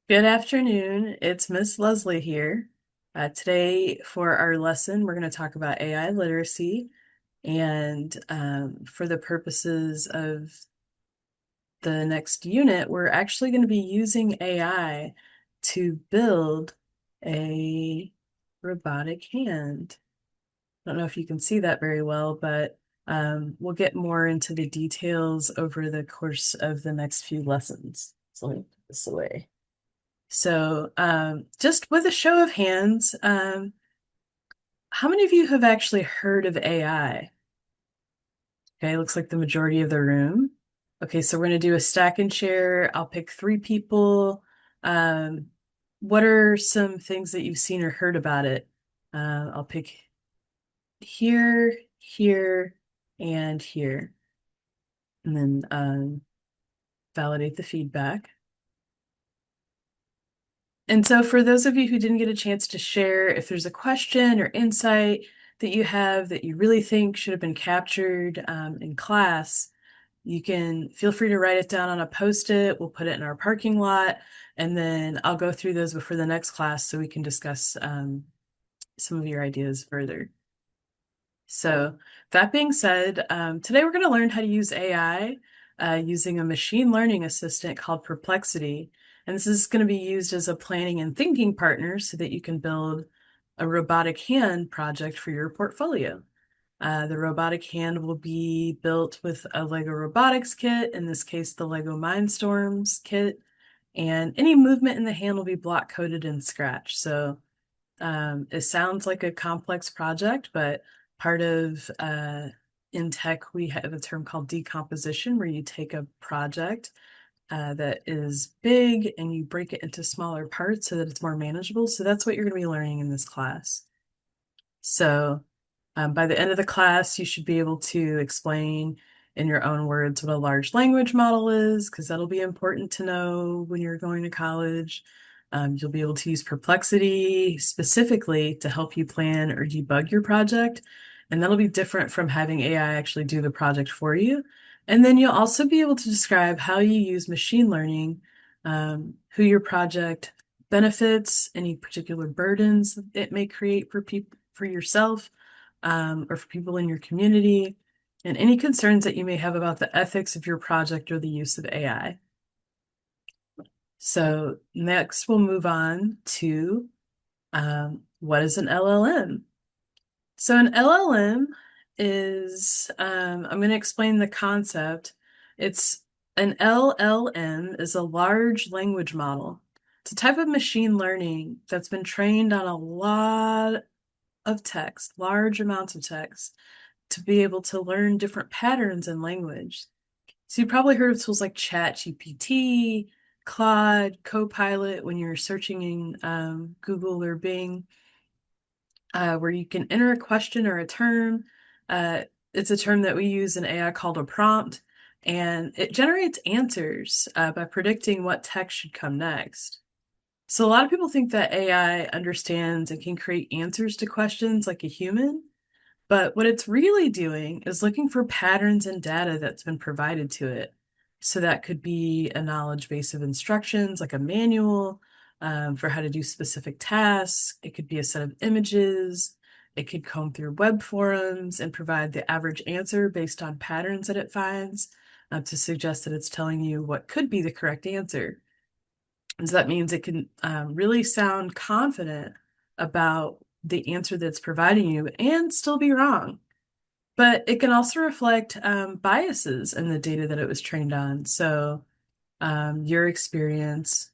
Good afternoon. It's Miss Leslie here. Today, for our lesson, we're going to talk about AI literacy. And for the purposes of the next unit, we're actually going to be using AI to build a robotic hand. I don't know if you can see that very well, but we'll get more into the details over the course of the next few lessons. So let me put this away. So, just with a show of hands, how many of you have actually heard of AI? Okay, looks like the majority of the room. Okay, so we're going to do a stack and share. I'll pick three people. Um, what are some things that you've seen or heard about it? I'll pick here, here, and here, and then validate the feedback. And so for those of you who didn't get a chance to share, if there's a question or insight that you have that you really think should have been captured in class, you can feel free to write it down on a post-it. We'll put it in our parking lot, and then I'll go through those before the next class so we can discuss some of your ideas further. So that being said, today we're going to learn how to use AI using a machine learning assistant called Perplexity. And this is going to be used as a planning and thinking partner so that you can build a robotic hand project for your portfolio. The robotic hand will be built with a Lego robotics kit, in this case, the Lego Mindstorms kit, and any movement in the hand will be block coded in Scratch. So it sounds like a complex project, but part of in tech, we have a term called decomposition, where you take a project that is big and you break it into smaller parts so that it's more manageable. So that's what you're going to be learning in this class. So by the end of the class, you should be able to explain in your own words what a large language model is, because that'll be important to know when you're going to college. You'll be able to use Perplexity specifically to help you plan or debug your project. And that'll be different from having AI actually do the project for you. And then you'll also be able to describe how you use machine learning, who your project benefits, any particular burdens it may create for people, for yourself, or for people in your community, and any concerns that you may have about the ethics of your project or the use of AI. So next we'll move on to what is an LLM? So an LLM is, I'm going to explain the concept. It's an LLM is a large language model. It's a type of machine learning that's been trained on a lot of text, large amounts of text, to be able to learn different patterns in language. So you probably heard of tools like ChatGPT, Claude, Copilot when you're searching in Google or Bing, where you can enter a question or a term. Uh, it's a term that we use in AI called a prompt, and it generates answers by predicting what text should come next. So a lot of people think that AI understands and can create answers to questions like a human, but what it's really doing is looking for patterns and data that's been provided to it. So that could be a knowledge base of instructions, like a manual for how to do specific tasks. It could be a set of images. It could comb through web forums and provide the average answer based on patterns that it finds to suggest that it's telling you what could be the correct answer. And so that means it can really sound confident about the answer that's providing you and still be wrong. But it can also reflect biases in the data that it was trained on. So your experience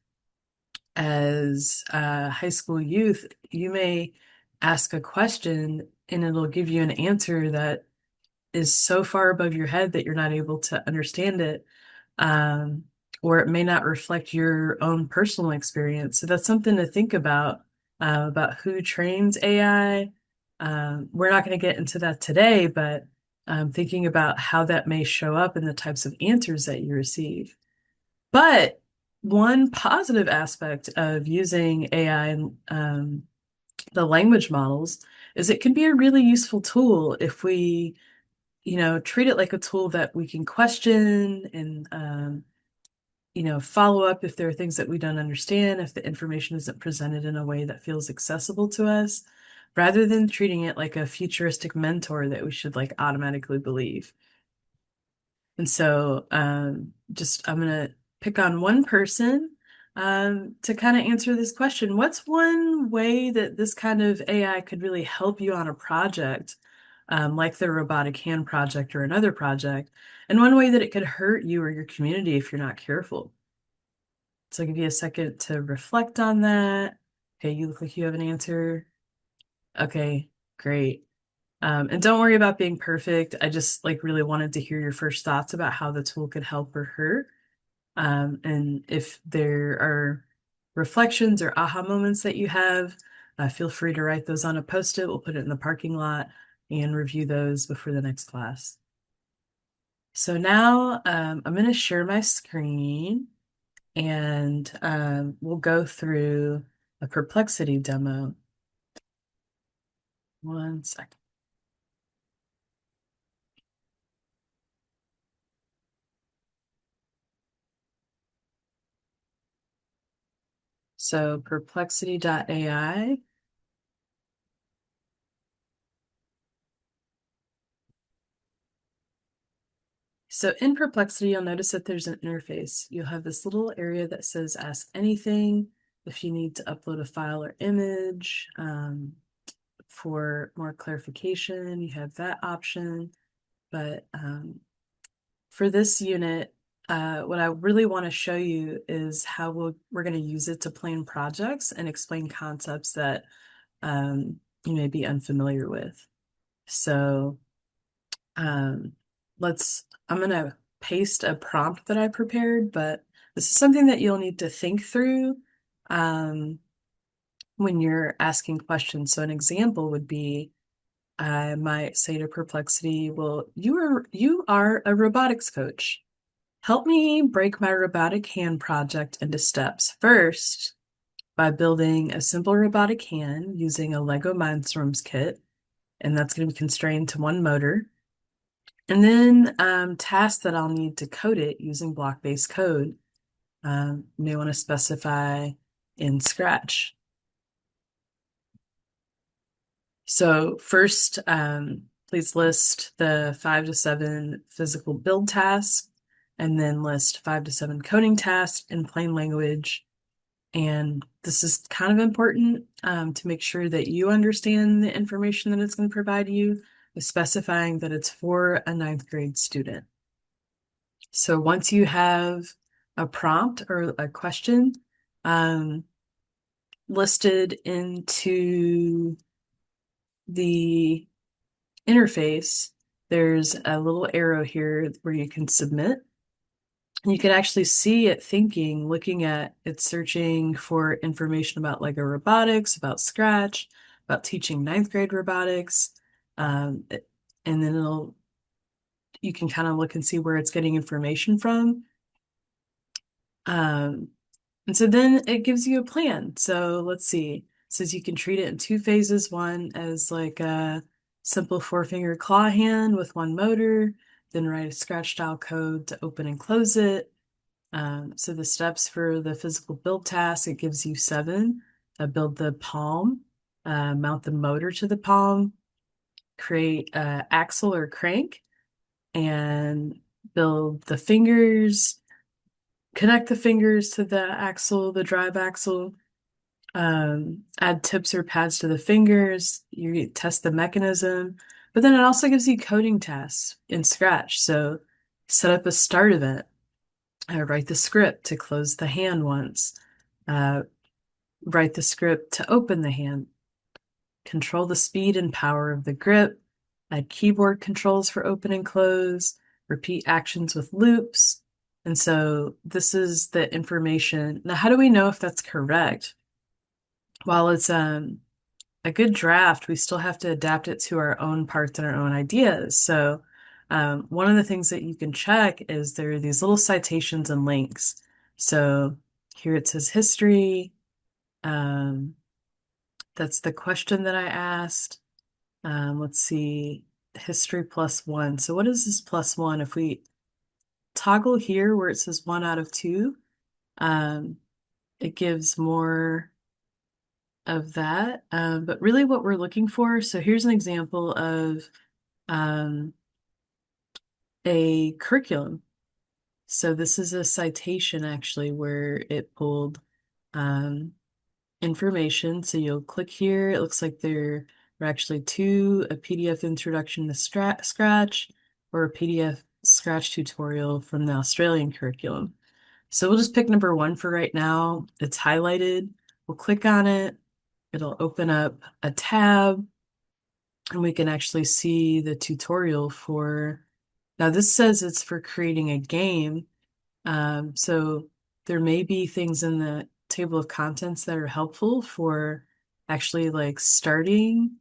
as a high school youth, you may ask a question and it'll give you an answer that is so far above your head that you're not able to understand it. Um, or it may not reflect your own personal experience. So that's something to think about who trains AI. We're not going to get into that today, but thinking about how that may show up in the types of answers that you receive. But one positive aspect of using AI and the language models is it can be a really useful tool if we, treat it like a tool that we can question and follow up if there are things that we don't understand, if the information isn't presented in a way that feels accessible to us, rather than treating it like a futuristic mentor that we should like automatically believe. And so just I'm gonna pick on one person to kind of answer this question. What's one way that this kind of AI could really help you on a project, like the robotic hand project or another project, and one way that it could hurt you or your community if you're not careful? So I'll give you a second to reflect on that. Okay, you look like you have an answer. Okay, great. And don't worry about being perfect. I just like really wanted to hear your first thoughts about how the tool could help or hurt. And if there are reflections or aha moments that you have, feel free to write those on a post-it. We'll put it in the parking lot and review those before the next class. So now I'm going to share my screen and we'll go through a perplexity demo. One second. So perplexity.ai. So in Perplexity, you'll notice that there's an interface. You'll have this little area that says Ask Anything. If you need to upload a file or image for more clarification, you have that option. But for this unit, what I really want to show you is how we're going to use it to plan projects and explain concepts that you may be unfamiliar with. So um, I'm going to paste a prompt that I prepared, but this is something that you'll need to think through when you're asking questions. So an example would be, I might say to Perplexity, well, you are a robotics coach. Help me break my robotic hand project into steps. First, by building a simple robotic hand using a Lego Mindstorms kit, and that's going to be constrained to one motor. And then tasks that I'll need to code it using block-based code. You may want to specify in Scratch. So first, please list the 5 to 7 physical build tasks, and then list 5 to 7 coding tasks in plain language. And this is kind of important to make sure that you understand the information that it's going to provide you, with specifying that it's for a 9th grade student. So once you have a prompt or a question listed into the interface, there's a little arrow here where you can submit. You can actually see it thinking, looking at it, searching for information about Lego robotics, about Scratch, about teaching 9th grade robotics. And then you can kind of look and see where it's getting information from. And so then it gives you a plan. So let's see. It says you can treat it in 2 phases. One as like a simple 4-finger claw hand with one motor, then write a Scratch style code to open and close it. So the steps for the physical build task, it gives you 7. Build the palm, mount the motor to the palm, create a axle or crank, and build the fingers, connect the fingers to the axle, the drive axle, add tips or pads to the fingers, you test the mechanism, but then it also gives you coding tasks in Scratch. So set up a start event, write the script to close the hand once, write the script to open the hand, control the speed and power of the grip, add keyboard controls for open and close, repeat actions with loops. And so this is the information. Now, how do we know if that's correct? While it's a good draft, we still have to adapt it to our own parts and our own ideas. So one of the things that you can check is there are these little citations and links. So here it says history. That's the question that I asked. Let's see, history +1. So what is this +1? If we toggle here where it says 1 out of 2, Um, it gives more of that. But really what we're looking for, so here's an example of um, a curriculum. So this is a citation actually where it pulled um, information. So you'll click here. It looks like there are actually two, a PDF introduction to Scratch or a PDF Scratch tutorial from the Australian curriculum. So we'll just pick number one for right now. It's highlighted. We'll click on it. It'll open up a tab and we can actually see the tutorial for, now this says it's for creating a game. So there may be things in the table of contents that are helpful for actually like starting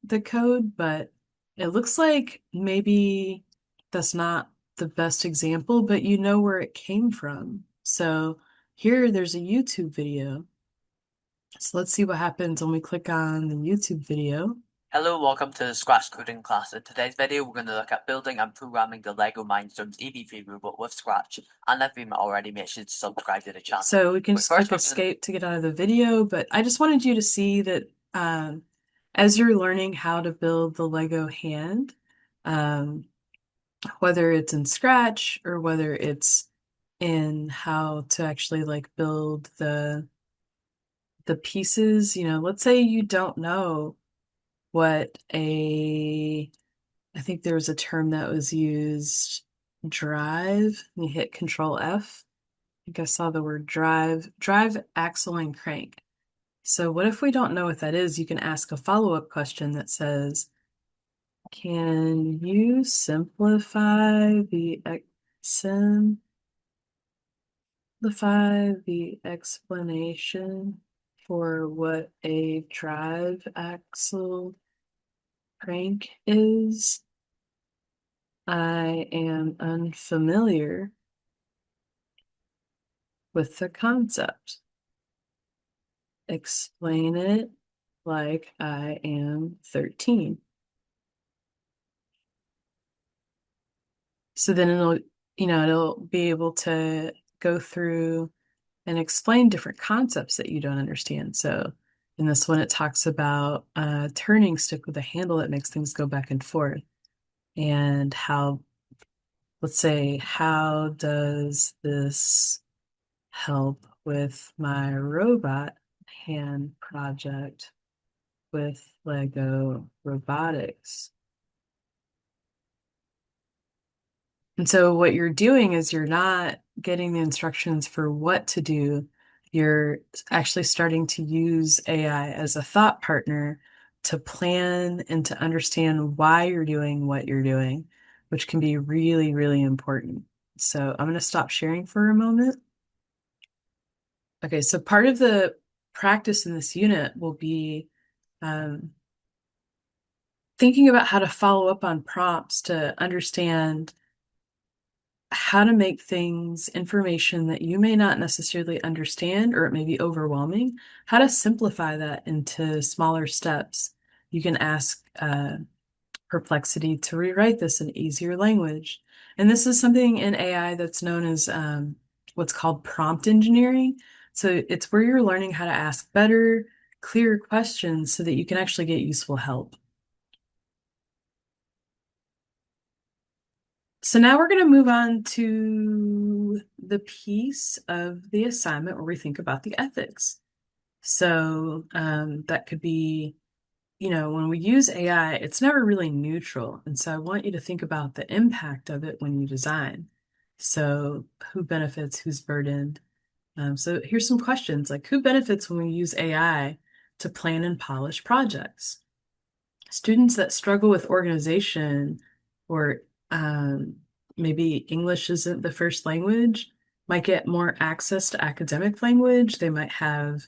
the code, but it looks like maybe that's not the best example, but you know where it came from. So here there's a YouTube video. So let's see what happens when we click on the YouTube video. Hello, welcome to the Scratch coding class. In today's video, we're going to look at building and programming the LEGO Mindstorms EV3 robot with Scratch. And if you've not already, make sure to subscribe to the channel. So we can But just first, click we're going to escape to get out of the video, but I just wanted you to see that um, as you're learning how to build the Lego hand, um, whether it's in Scratch or whether it's in how to actually like build the pieces, let's say you don't know what I think there was a term that was used, drive, and you hit Control F. I think I saw the word drive, axle, and crank. So what if we don't know what that is? You can ask a follow-up question that says, can you simplify the explanation for what a drive axle crank is? I am unfamiliar with the concept. Explain it like I am 13. So then it'll be able to go through and explain different concepts that you don't understand. So in this one, it talks about a turning stick with a handle that makes things go back and forth. And let's say, how does this help with my robot hand project with Lego robotics? And so what you're doing is you're not getting the instructions for what to do. You're actually starting to use AI as a thought partner to plan and to understand why you're doing what you're doing, which can be really, really important. So I'm going to stop sharing for a moment. Okay, so part of the practice in this unit will be um, thinking about how to follow up on prompts to understand how to make things, information that you may not necessarily understand or it may be overwhelming, how to simplify that into smaller steps. You can ask Perplexity to rewrite this in easier language. And this is something in AI that's known as what's called prompt engineering. So it's where you're learning how to ask better, clearer questions so that you can actually get useful help. So now we're going to move on to the piece of the assignment where we think about the ethics. So that could be, when we use AI, it's never really neutral. And so I want you to think about the impact of it when you design. So who benefits, who's burdened? So here's some questions like who benefits when we use AI to plan and polish projects? Students that struggle with organization or maybe English isn't the first language might get more access to academic language. They might have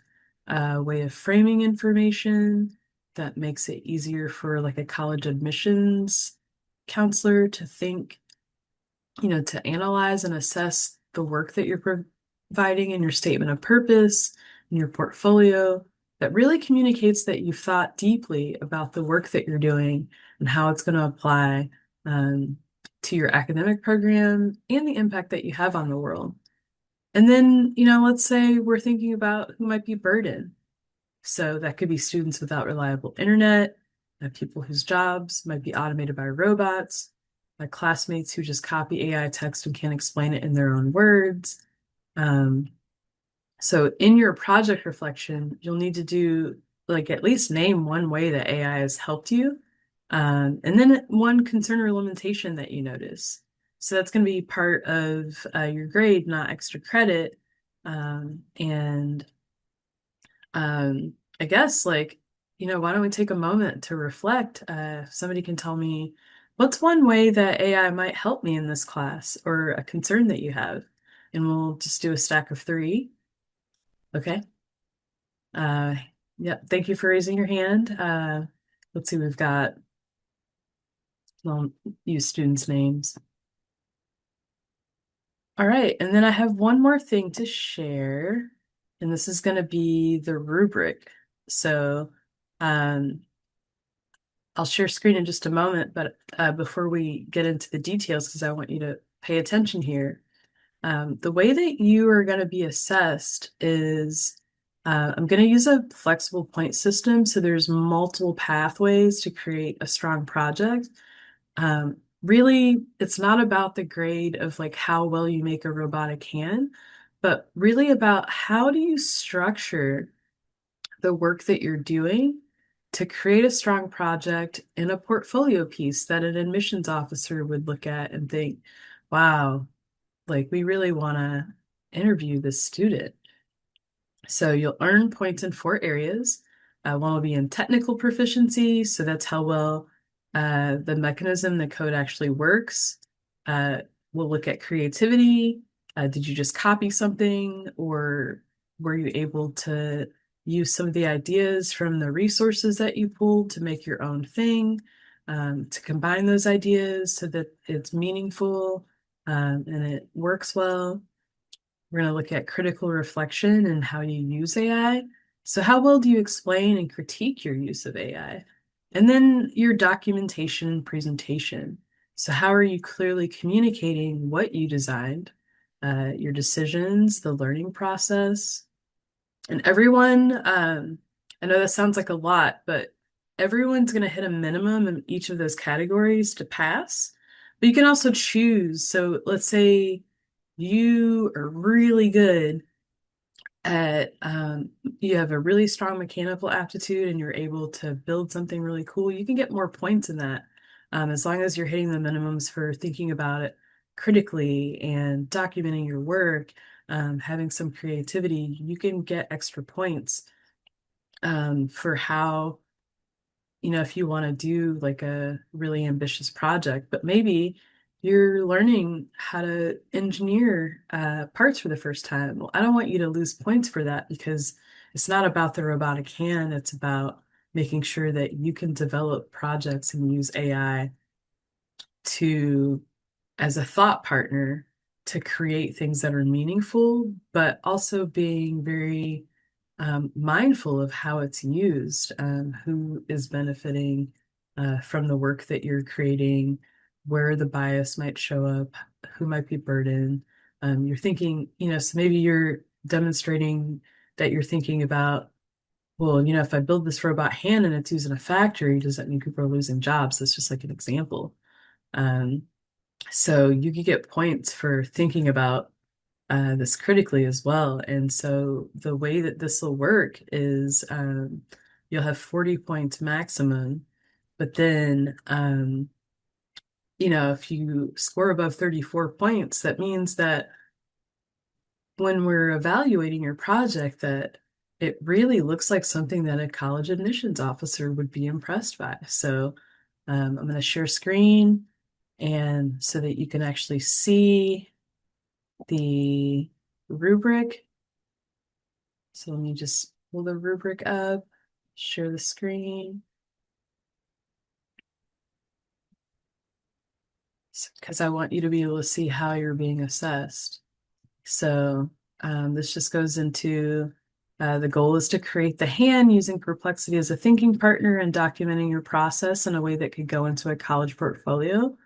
a way of framing information that makes it easier for like a college admissions counselor to think, to analyze and assess the work that you're providing in your statement of purpose, in your portfolio, that really communicates that you've thought deeply about the work that you're doing and how it's going to apply um, to your academic program and the impact that you have on the world. And then, let's say we're thinking about who might be burdened. So that could be students without reliable internet, people whose jobs might be automated by robots, classmates who just copy AI text and can't explain it in their own words. Um, so in your project reflection, you'll need to do like at least name one way that AI has helped you, and then one concern or limitation that you notice. So that's going to be part of your grade, not extra credit. And I guess why don't we take a moment to reflect? If somebody can tell me what's one way that AI might help me in this class or a concern that you have, and we'll just do a stack of three. Okay. Uh, yeah, thank you for raising your hand. Let's see, we've got, well, use students' names. All right, and then I have one more thing to share, and this is going to be the rubric. So, um, I'll share screen in just a moment, but before we get into the details, because I want you to pay attention here, the way that you are going to be assessed is I'm going to use a flexible point system. So there's multiple pathways to create a strong project. Really, it's not about the grade of like how well you make a robotic hand, but really about how do you structure the work that you're doing to create a strong project in a portfolio piece that an admissions officer would look at and think, wow, like we really want to interview this student. So you'll earn points in four areas. One will be in technical proficiency, so that's how well the mechanism, the code actually works. Uh, we'll look at creativity. Did you just copy something, or were you able to use some of the ideas from the resources that you pulled to make your own thing, to combine those ideas so that it's meaningful, and it works well. We're going to look at critical reflection and how you use AI. So, how well do you explain and critique your use of AI? And then your documentation and presentation. So, how are you clearly communicating what you designed, your decisions, the learning process? And everyone, I know that sounds like a lot, but everyone's going to hit a minimum in each of those categories to pass. But you can also choose. So, let's say you are really good at you have a really strong mechanical aptitude and you're able to build something really cool, you can get more points in that, as long as you're hitting the minimums for thinking about it critically and documenting your work, having some creativity, you can get extra points for how if you want to do like a really ambitious project, but maybe you're learning how to engineer parts for the first time. Well, I don't want you to lose points for that because it's not about the robotic hand. It's about making sure that you can develop projects and use AI to, as a thought partner, to create things that are meaningful, but also being very mindful of how it's used, who is benefiting from the work that you're creating, where the bias might show up, who might be burdened. You're thinking, so maybe you're demonstrating that you're thinking about, well, if I build this robot hand and it's used in a factory, does that mean people are losing jobs? That's just like an example. Um, so you could get points for thinking about this critically as well. And so the way that this will work is you'll have 40 points maximum, but then if you score above 34 points, that means that when we're evaluating your project, that it really looks like something that a college admissions officer would be impressed by. So I'm going to share screen and so that you can actually see the rubric. So let me just pull the rubric up, share the screen, because I want you to be able to see how you're being assessed. So this just goes into the goal is to create the hand using perplexity as a thinking partner and documenting your process in a way that could go into a college portfolio.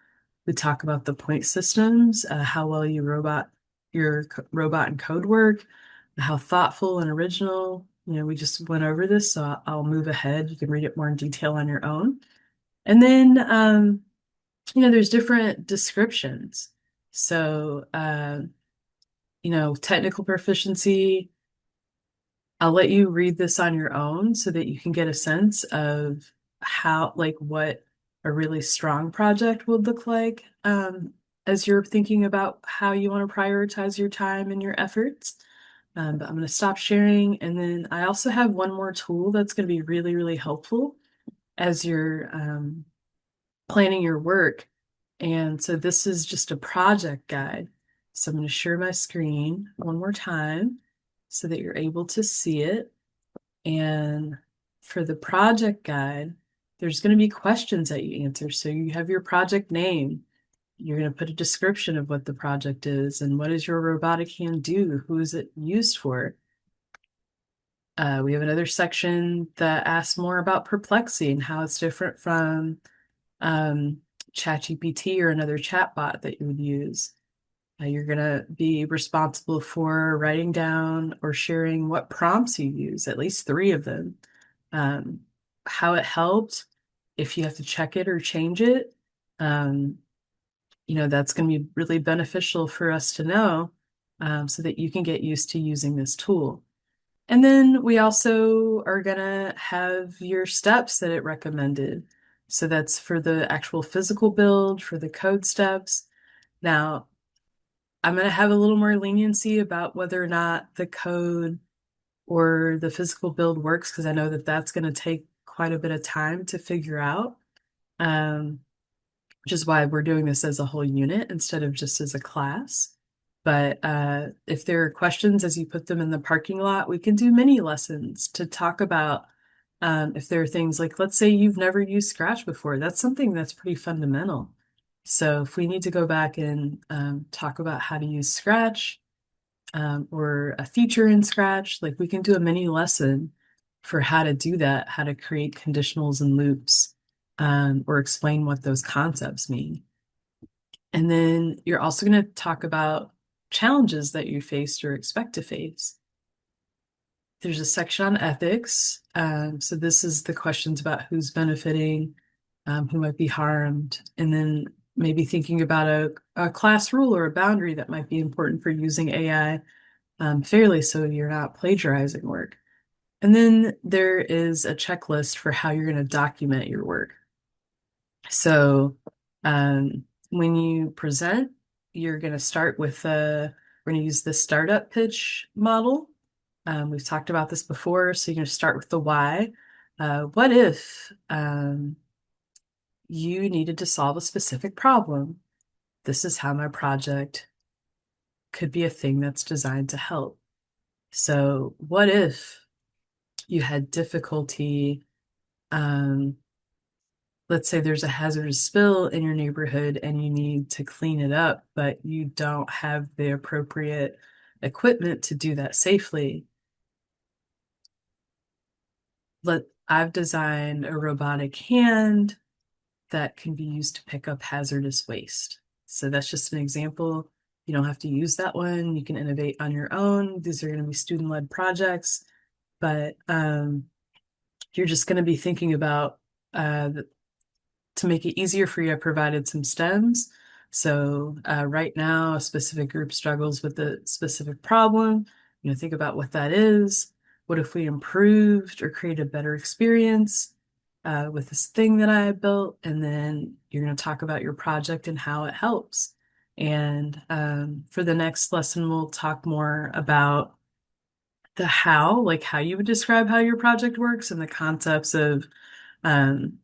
We talk about the point systems, how well you robot your robot and code work, how thoughtful and original. We just went over this, so I'll move ahead. You can read it more in detail on your own. And then, there's different descriptions. So, technical proficiency, I'll let you read this on your own so that you can get a sense of how, like, what a really strong project would look like as you're thinking about how you want to prioritize your time and your efforts. But I'm going to stop sharing. And then I also have one more tool that's going to be really, really helpful as you're planning your work. And so this is just a project guide. So I'm going to share my screen one more time so that you're able to see it. And for the project guide, there's going to be questions that you answer. So you have your project name. You're going to put a description of what the project is and what does your robotic hand do? Who is it used for? We have another section that asks more about perplexity and how it's different from um, ChatGPT or another chatbot that you would use. You're going to be responsible for writing down or sharing what prompts you use, at least three of them, um, how it helped, if you have to check it or change it. Um, that's going to be really beneficial for us to know so that you can get used to using this tool. And then we also are going to have your steps that it recommended. So that's for the actual physical build, for the code steps. Now, I'm going to have a little more leniency about whether or not the code or the physical build works because I know that that's going to take quite a bit of time to figure out, um, which is why we're doing this as a whole unit instead of just as a class. But if there are questions as you put them in the parking lot, we can do mini lessons to talk about if there are things like, let's say you've never used Scratch before. That's something that's pretty fundamental. So if we need to go back and talk about how to use Scratch or a feature in Scratch, like we can do a mini lesson for how to do that, how to create conditionals and loops, or explain what those concepts mean. And then you're also going to talk about challenges that you faced or expect to face. There's a section on ethics. So this is the questions about who's benefiting, who might be harmed, and then maybe thinking about a class rule or a boundary that might be important for using AI fairly so you're not plagiarizing work. And then there is a checklist for how you're going to document your work. So when you present, you're going to start with we're going to use the startup pitch model. We've talked about this before, so you're going to start with the why. What if you needed to solve a specific problem? This is how my project could be a thing that's designed to help. So, what if you had difficulty? Let's say there's a hazardous spill in your neighborhood and you need to clean it up, but you don't have the appropriate equipment to do that safely. I've designed a robotic hand that can be used to pick up hazardous waste. So that's just an example. You don't have to use that one. You can innovate on your own. These are going to be student-led projects, but you're just going to be thinking about to make it easier for you, I provided some stems. So right now, a specific group struggles with a specific problem. Think about what that is. What if we improved or created a better experience with this thing that I built? And then you're going to talk about your project and how it helps. And for the next lesson, we'll talk more about the how, like how you would describe how your project works and the concepts um,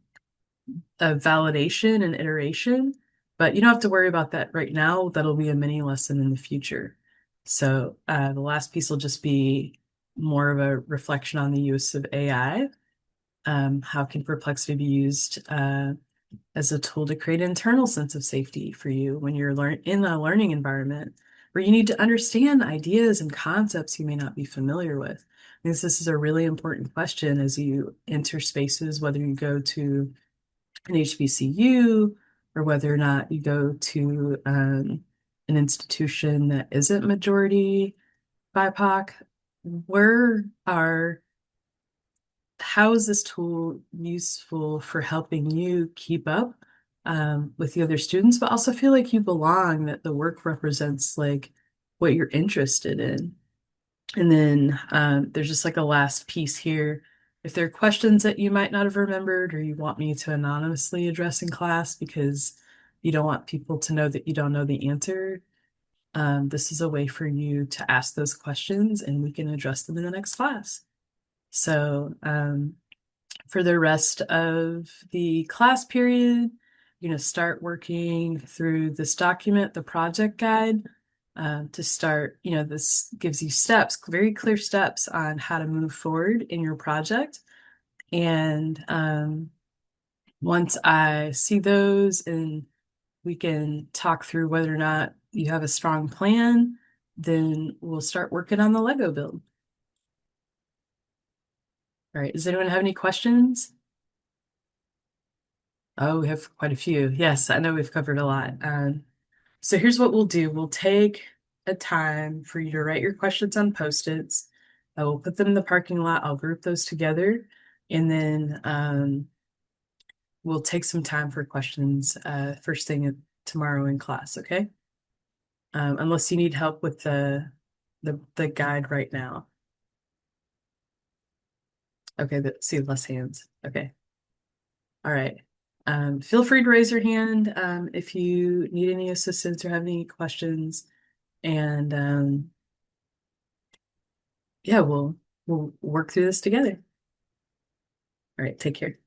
of validation and iteration, but you don't have to worry about that right now. That'll be a mini lesson in the future. So the last piece will just be more of a reflection on the use of AI. How can perplexity be used as a tool to create an internal sense of safety for you when you're in a learning environment where you need to understand ideas and concepts you may not be familiar with? I think this is a really important question as you enter spaces, whether you go to an HBCU or whether or not you go to an institution that isn't majority BIPOC, where are how is this tool useful for helping you keep up with the other students, but also feel like you belong, that the work represents like what you're interested in? And then there's just like a last piece here. If there are questions that you might not have remembered or you want me to anonymously address in class because you don't want people to know that you don't know the answer, this is a way for you to ask those questions and we can address them in the next class. So, for the rest of the class period, you're going to start working through this document, the project guide, to start, this gives you steps, very clear steps on how to move forward in your project. And once I see those and we can talk through whether or not you have a strong plan, then we'll start working on the Lego build. All right. Does anyone have any questions? Oh, we have quite a few. Yes, I know we've covered a lot. So here's what we'll do. We'll take a time for you to write your questions on Post-its. I will put them in the parking lot. I'll group those together, and then we'll take some time for questions first thing tomorrow in class, okay? Unless you need help with the guide right now. Okay, see less hands. Okay. All right. Feel free to raise your hand if you need any assistance or have any questions. And yeah, we'll work through this together. All right, take care.